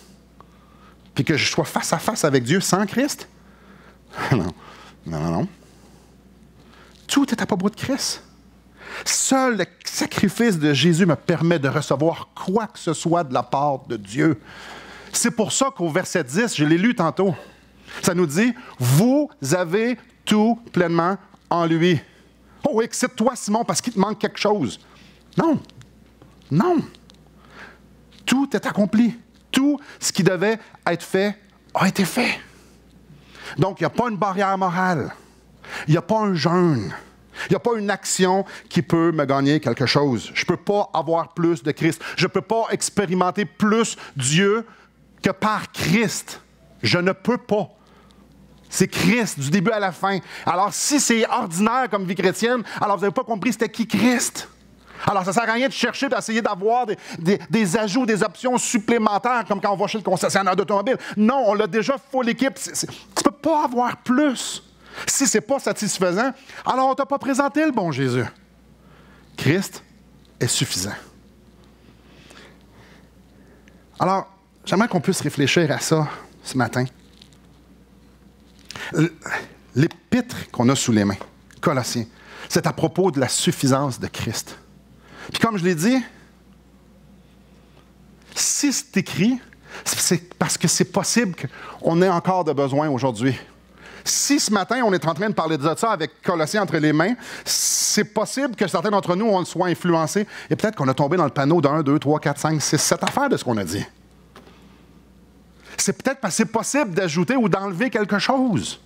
Puis que je sois face à face avec Dieu sans Christ? Non. Tout est à propos de Christ. Seul le sacrifice de Jésus me permet de recevoir quoi que ce soit de la part de Dieu. C'est pour ça qu'au verset 10, je l'ai lu tantôt, ça nous dit « Vous avez tout pleinement en lui. » Oh, excite-toi, Simon, parce qu'il te manque quelque chose. Non. Tout est accompli. Tout ce qui devait être fait a été fait. Donc, il n'y a pas une barrière morale. Il n'y a pas un jeûne. Il n'y a pas une action qui peut me gagner quelque chose. Je ne peux pas avoir plus de Christ. Je ne peux pas expérimenter plus Dieu que par Christ. Je ne peux pas. C'est Christ du début à la fin. Alors, si c'est ordinaire comme vie chrétienne, alors vous n'avez pas compris c'était qui Christ. Alors, ça ne sert à rien de chercher, d'essayer d'avoir des ajouts, des options supplémentaires, comme quand on va chez le concessionnaire d'automobile. Non, on l'a déjà full équipe. Tu ne peux pas avoir plus. Si ce n'est pas satisfaisant, alors on ne t'a pas présenté le bon Jésus. Christ est suffisant. Alors, j'aimerais qu'on puisse réfléchir à ça ce matin. L'épître qu'on a sous les mains, Colossiens, c'est à propos de la suffisance de Christ. Puis comme je l'ai dit, si c'est écrit, c'est parce que c'est possible qu'on ait encore de besoins aujourd'hui. Si ce matin, on est en train de parler de ça avec Colossiens entre les mains, c'est possible que certains d'entre nous, on soit influencés et peut-être qu'on a tombé dans le panneau d'1, 2, 3, 4, 5, 6, 7 affaires de ce qu'on a dit. C'est peut-être parce que c'est possible d'ajouter ou d'enlever quelque chose.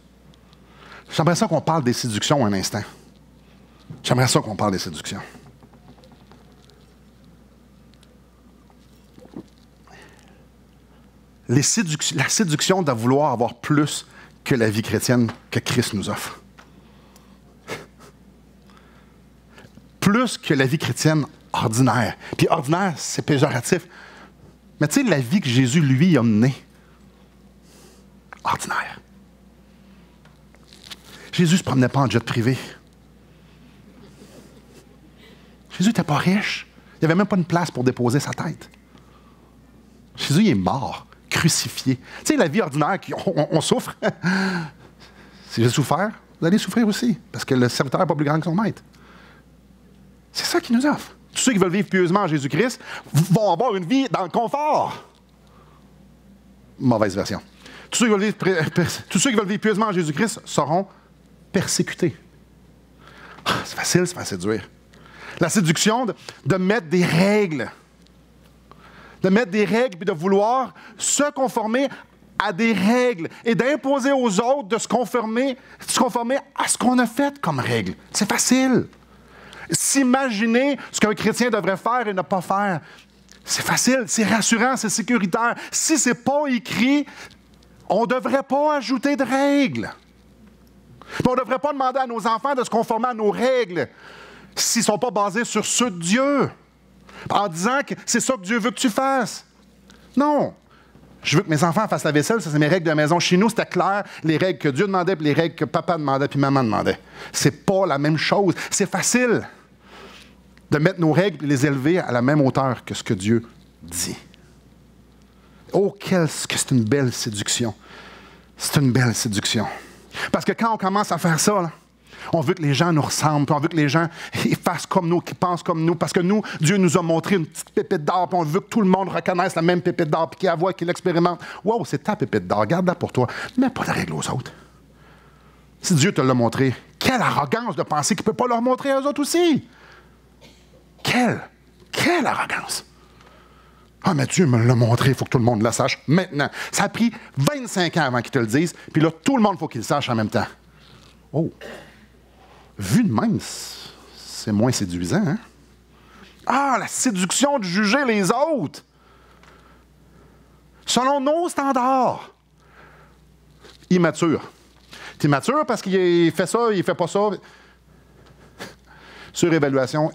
J'aimerais ça qu'on parle des séductions un instant. J'aimerais ça qu'on parle des séductions. La séduction de vouloir avoir plus que la vie chrétienne que Christ nous offre. Plus que la vie chrétienne ordinaire. Puis ordinaire, c'est péjoratif. Mais tu sais, la vie que Jésus, lui, a menée. Ordinaire. Jésus ne se promenait pas en jet privé. Jésus n'était pas riche. Il n'y avait même pas une place pour déposer sa tête. Jésus, il est mort, crucifié. Tu sais, la vie ordinaire, on souffre. Si j'ai souffert, vous allez souffrir aussi, parce que le serviteur n'est pas plus grand que son maître. C'est ça qu'il nous offre. Tous ceux qui veulent vivre pieusement en Jésus-Christ vont avoir une vie dans le confort. Mauvaise version. Tous ceux qui veulent vivre pieusement en Jésus-Christ seront persécutés. C'est facile de se faire séduire. La séduction de mettre des règles. De mettre des règles et de vouloir se conformer à des règles et d'imposer aux autres de se conformer à ce qu'on a fait comme règle. C'est facile. S'imaginer ce qu'un chrétien devrait faire et ne pas faire, c'est facile, c'est rassurant, c'est sécuritaire. Si ce n'est pas écrit, on ne devrait pas ajouter de règles. Puis on ne devrait pas demander à nos enfants de se conformer à nos règles s'ils ne sont pas basés sur ceux de Dieu. En disant que c'est ça que Dieu veut que tu fasses. Non. Je veux que mes enfants fassent la vaisselle, ça c'est mes règles de maison. Chez nous, c'était clair, les règles que Dieu demandait, puis les règles que papa demandait, puis maman demandait. C'est pas la même chose. C'est facile de mettre nos règles et les élever à la même hauteur que ce que Dieu dit. Oh, que c'est une belle séduction. C'est une belle séduction. Parce que quand on commence à faire ça, là, On veut que les gens nous ressemblent, puis on veut que les gens ils fassent comme nous, qu'ils pensent comme nous, parce que nous, Dieu nous a montré une petite pépite d'or, puis on veut que tout le monde reconnaisse la même pépite d'or, puis qu'il la voit, qu'il l'expérimente. Wow, c'est ta pépite d'or, garde-la pour toi. Mets pas de règle aux autres. Si Dieu te l'a montré, quelle arrogance de penser qu'il ne peut pas leur montrer aux autres aussi. Quelle arrogance. Ah, mais Dieu me l'a montré, il faut que tout le monde le sache maintenant. Ça a pris 25 ans avant qu'ils te le disent, puis là, tout le monde, il faut qu'il le sache en même temps. Oh! Vu de même, c'est moins séduisant, hein? Ah, la séduction de juger les autres! Selon nos standards. Immature. T'es immature parce qu'il fait ça, il fait pas ça. Surévaluation.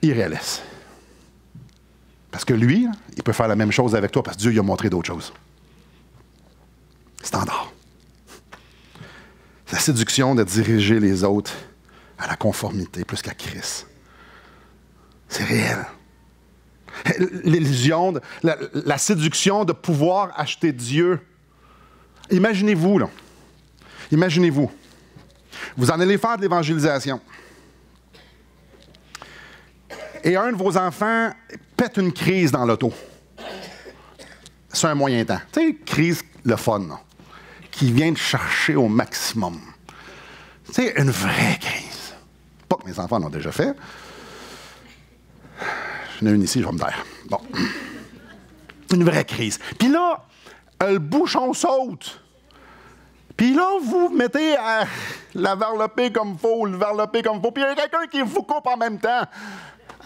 Irréaliste. Parce que lui, il peut faire la même chose avec toi parce que Dieu lui a montré d'autres choses. Standard. C'est la séduction de diriger les autres à la conformité plus qu'à Christ. C'est réel. L'illusion, la séduction de pouvoir acheter Dieu. Imaginez-vous, là. Imaginez-vous. Vous en allez faire de l'évangélisation. Et un de vos enfants pète une crise dans l'auto. C'est un moyen temps. Tu sais, crise, le fun, là, qui vient de chercher au maximum. Tu sais, une vraie crise. Pas que mes enfants l'ont déjà fait. J'en ai une ici, je vais me taire. Bon. Une vraie crise. Puis là, le bouchon saute. Puis là, vous mettez à la varloper comme il faut, le varloper comme il faut. Puis il y a quelqu'un qui vous coupe en même temps.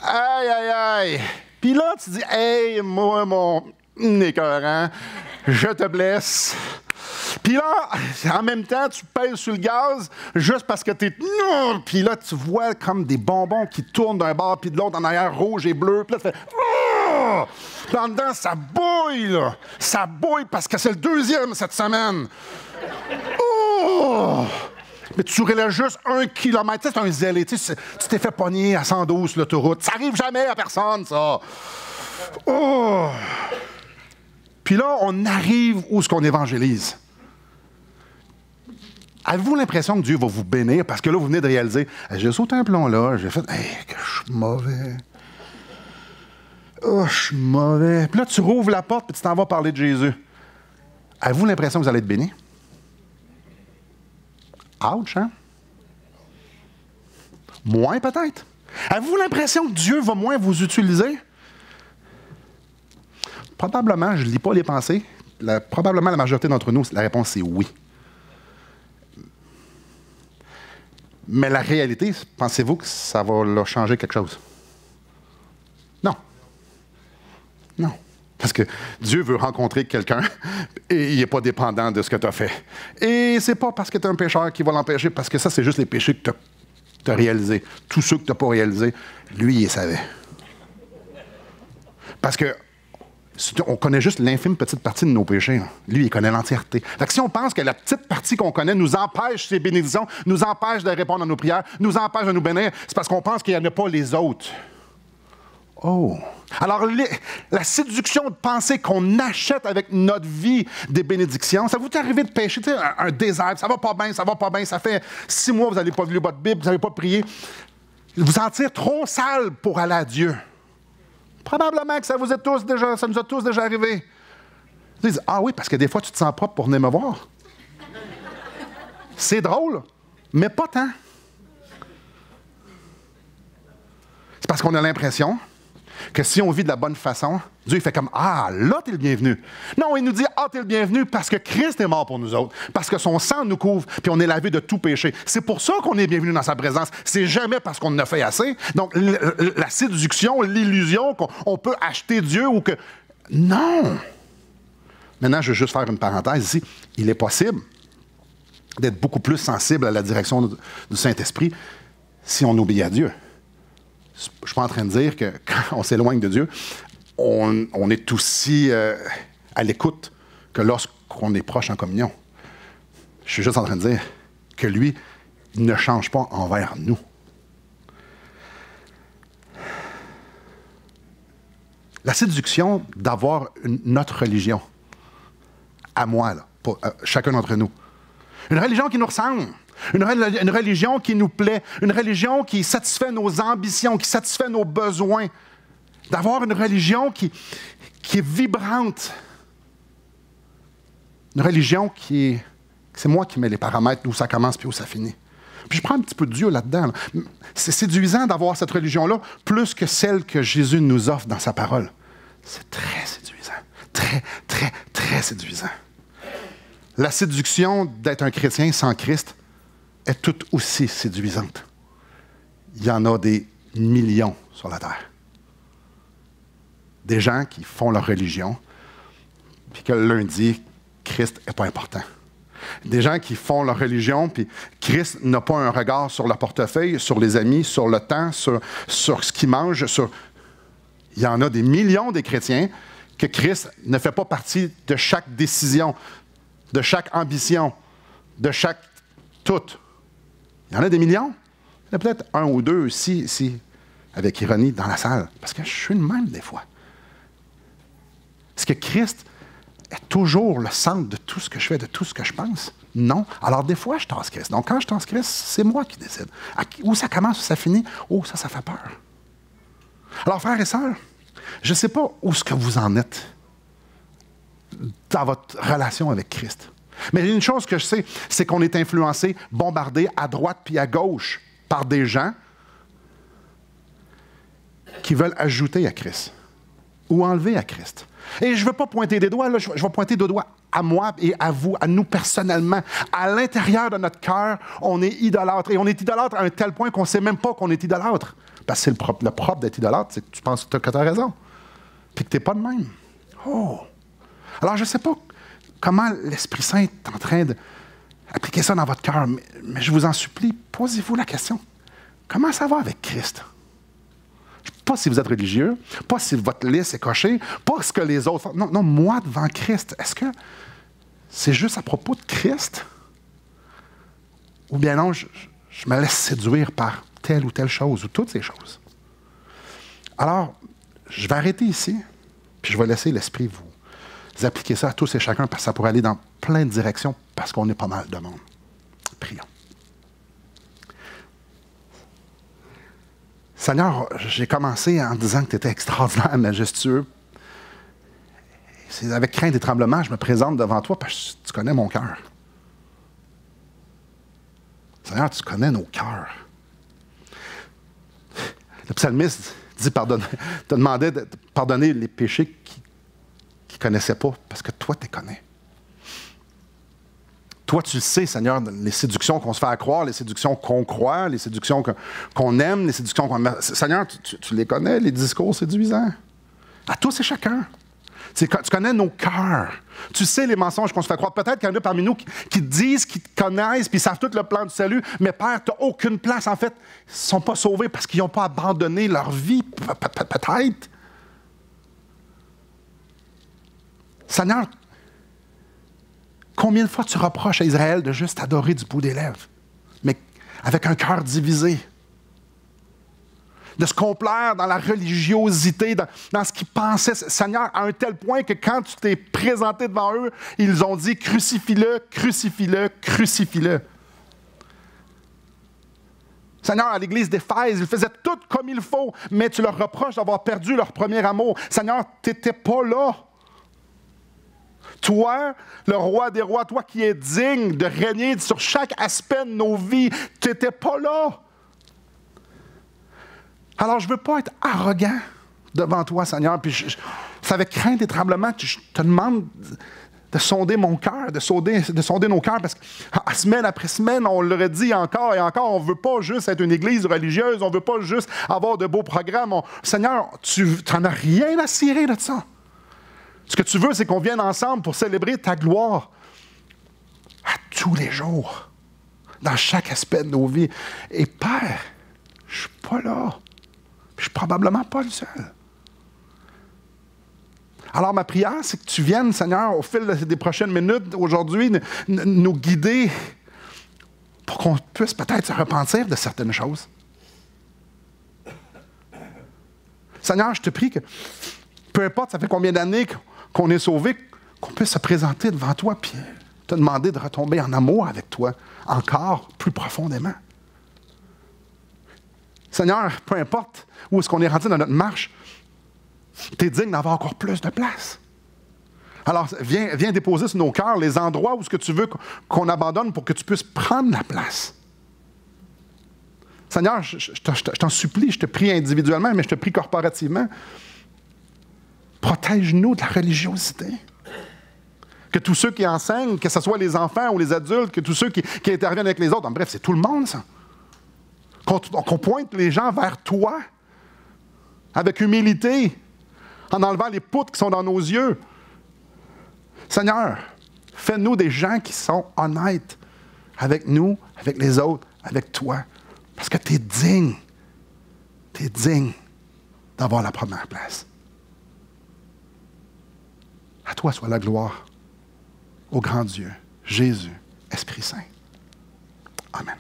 Aïe, aïe, aïe. Puis là, tu dis, hey, moi, mon écœurant, je te blesse. Puis là, en même temps, tu pèses sur le gaz juste parce que t'es... Puis là, tu vois comme des bonbons qui tournent d'un bord puis de l'autre en arrière, rouge et bleu. Puis là, tu fais... Puis en dedans, ça bouille, là. Ça bouille parce que c'est le deuxième cette semaine. Oh! Mais tu roulais juste 1 kilomètre. Tu sais, c'est un zélé. Tu t'es fait pogner à 112 sur l'autoroute. Ça arrive jamais à personne, ça. Oh! Puis là, on arrive où est-ce qu'on évangélise. Avez-vous l'impression que Dieu va vous bénir? Parce que là, vous venez de réaliser, j'ai sauté un plomb là, j'ai fait, hey, que je suis mauvais. Oh, je suis mauvais. Puis là, tu rouvres la porte et tu t'en vas parler de Jésus. Avez-vous l'impression que vous allez être béni? Ouch, hein? Moins peut-être. Avez-vous l'impression que Dieu va moins vous utiliser? Probablement, je ne lis pas les pensées. Probablement, la majorité d'entre nous, la réponse c'est oui. Mais la réalité, pensez-vous que ça va leur changer quelque chose? Non. Non. Parce que Dieu veut rencontrer quelqu'un et il n'est pas dépendant de ce que tu as fait. Et c'est pas parce que tu es un pécheur qui va l'empêcher, parce que ça, c'est juste les péchés que tu as réalisés. Tous ceux que tu n'as pas réalisés, lui, il les savait. Parce que on connaît juste l'infime petite partie de nos péchés. Là. Lui, il connaît l'entièreté. Fait que si on pense que la petite partie qu'on connaît nous empêche ces bénédictions, nous empêche de répondre à nos prières, nous empêche de nous bénir, c'est parce qu'on pense qu'il n'y en a pas les autres. Oh! Alors, la séduction de penser qu'on achète avec notre vie des bénédictions, ça vous est arrivé de pécher, tu sais, un désert, ça va pas bien, ça fait 6 mois que vous n'avez pas lu votre Bible, vous n'avez pas prié. Vous sentir trop sale pour aller à Dieu. Probablement que ça nous a tous déjà arrivé. Vous dites, ah oui, parce que des fois, tu te sens propre pour venir me voir. C'est drôle, mais pas tant. C'est parce qu'on a l'impression que si on vit de la bonne façon, Dieu il fait comme, ah, là, t'es le bienvenu. Non, il nous dit, ah, t'es le bienvenu parce que Christ est mort pour nous autres, parce que son sang nous couvre, puis on est lavé de tout péché. C'est pour ça qu'on est bienvenu dans sa présence. C'est jamais parce qu'on en a fait assez. Donc, la séduction, l'illusion qu'on peut acheter Dieu ou que... Non! Maintenant, je veux juste faire une parenthèse ici. Il est possible d'être beaucoup plus sensible à la direction du Saint-Esprit si on obéit à Dieu. Je ne suis pas en train de dire que quand on s'éloigne de Dieu, on est aussi à l'écoute que lorsqu'on est proche en communion. Je suis juste en train de dire que lui ne change pas envers nous. La séduction d'avoir notre religion, à moi, là, chacun d'entre nous, Une religion qui nous ressemble. Une religion qui nous plaît. Une religion qui satisfait nos ambitions, qui satisfait nos besoins. D'avoir une religion qui est vibrante. Une religion c'est moi qui mets les paramètres d'où ça commence puis où ça finit. Puis je prends un petit peu de Dieu là-dedans. Là. C'est séduisant d'avoir cette religion-là plus que celle que Jésus nous offre dans sa parole. C'est très séduisant. Très, très, très séduisant. La séduction d'être un chrétien sans Christ est tout aussi séduisante. Il y en a des millions sur la terre. Des gens qui font leur religion, puis que lundi, Christ n'est pas important. Des gens qui font leur religion, puis Christ n'a pas un regard sur leur portefeuille, sur les amis, sur le temps, sur ce qu'ils mangent. Il y en a des millions de chrétiens que Christ ne fait pas partie de chaque décision, de chaque ambition, de chaque tout. Il y en a des millions. Il y en a peut-être un ou deux ici, avec ironie, dans la salle. Parce que je suis le même des fois. Est-ce que Christ est toujours le centre de tout ce que je fais, de tout ce que je pense? Non. Alors, des fois, je tasse Christ. Donc, quand je tasse Christ, c'est moi qui décide. Où ça commence, où ça finit? Oh, ça fait peur. Alors, frères et sœurs, je ne sais pas où est-ce que vous en êtes dans votre relation avec Christ. Mais une chose que je sais, c'est qu'on est influencé, bombardé à droite puis à gauche par des gens qui veulent ajouter à Christ ou enlever à Christ. Et je ne veux pas pointer des doigts, là, je vais pointer deux doigts à moi et à vous, à nous personnellement. À l'intérieur de notre cœur, on est idolâtre. Et on est idolâtre à un tel point qu'on ne sait même pas qu'on est idolâtre. Parce que c'est le propre d'être idolâtre, c'est que tu penses que tu as raison. Puis que tu n'es pas de même. Oh! Alors, je ne sais pas comment l'Esprit Saint est en train d'appliquer ça dans votre cœur, mais je vous en supplie, posez-vous la question. Comment ça va avec Christ? Pas si vous êtes religieux, pas si votre liste est cochée, pas ce que les autres font. Non, moi devant Christ. Est-ce que c'est juste à propos de Christ? Ou bien non, je me laisse séduire par telle ou telle chose, ou toutes ces choses. Alors, je vais arrêter ici, puis je vais laisser l'Esprit vous appliquer ça à tous et chacun, parce que ça pourrait aller dans plein de directions, parce qu'on est pas mal de monde. Prions. Seigneur, j'ai commencé en disant que tu étais extraordinaire, majestueux. C'est avec crainte et tremblement, je me présente devant toi parce que tu connais mon cœur. Seigneur, tu connais nos cœurs. Le psalmiste dit te demandait de pardonner les péchés qu'il ne connaissait pas, parce que toi, tu les connais. Toi, tu le sais, Seigneur, les séductions qu'on se fait croire, les séductions qu'on croit, les séductions qu'on aime, les séductions qu'on... Seigneur, tu les connais, les discours séduisants. À tous et chacun. Tu connais nos cœurs. Tu sais les mensonges qu'on se fait croire. Peut-être qu'il y en a parmi nous qui disent qu'ils te connaissent, puis ils savent tout le plan du salut, mais Père, tu n'as aucune place. En fait, ils ne sont pas sauvés parce qu'ils n'ont pas abandonné leur vie. Peut-être. Seigneur, combien de fois tu reproches à Israël de juste adorer du bout des lèvres, mais avec un cœur divisé? De se complaire dans la religiosité, dans ce qu'ils pensaient, Seigneur, à un tel point que quand tu t'es présenté devant eux, ils ont dit « Crucifie-le, crucifie-le, crucifie-le ». Seigneur, à l'église d'Éphèse, ils faisaient tout comme il faut, mais tu leur reproches d'avoir perdu leur premier amour. Seigneur, tu n'étais pas là. Toi, le roi des rois, toi qui es digne de régner sur chaque aspect de nos vies, tu n'étais pas là. Alors, je ne veux pas être arrogant devant toi, Seigneur. Puis c'est avec crainte et tremblement que je te demande de sonder mon cœur, de sonder nos cœurs, parce que semaine après semaine, on le dit encore et encore, on ne veut pas juste être une église religieuse, on ne veut pas juste avoir de beaux programmes. Seigneur, tu n'en as rien à cirer de ça. Ce que tu veux, c'est qu'on vienne ensemble pour célébrer ta gloire à tous les jours, dans chaque aspect de nos vies. Et Père, je ne suis pas là. Je ne suis probablement pas le seul. Alors, ma prière, c'est que tu viennes, Seigneur, au fil des prochaines minutes, aujourd'hui, nous guider pour qu'on puisse peut-être se repentir de certaines choses. Seigneur, je te prie que, peu importe, ça fait combien d'années qu'on est sauvé, qu'on puisse se présenter devant toi, puis te demander de retomber en amour avec toi encore plus profondément. Seigneur, peu importe où est-ce qu'on est rendu dans notre marche, tu es digne d'avoir encore plus de place. Alors, viens déposer sur nos cœurs les endroits où ce que tu veux qu'on abandonne pour que tu puisses prendre la place. Seigneur, je t'en supplie, je te prie individuellement, mais je te prie corporativement. Protège-nous de la religiosité. Que tous ceux qui enseignent, que ce soit les enfants ou les adultes, que tous ceux qui interviennent avec les autres, en bref, c'est tout le monde, ça. Qu'on pointe les gens vers toi, avec humilité, en enlevant les poutres qui sont dans nos yeux. Seigneur, fais-nous des gens qui sont honnêtes avec nous, avec les autres, avec toi. Parce que tu es digne. Tu es digne d'avoir la première place. À toi soit la gloire, au grand Dieu, Jésus, Esprit Saint. Amen.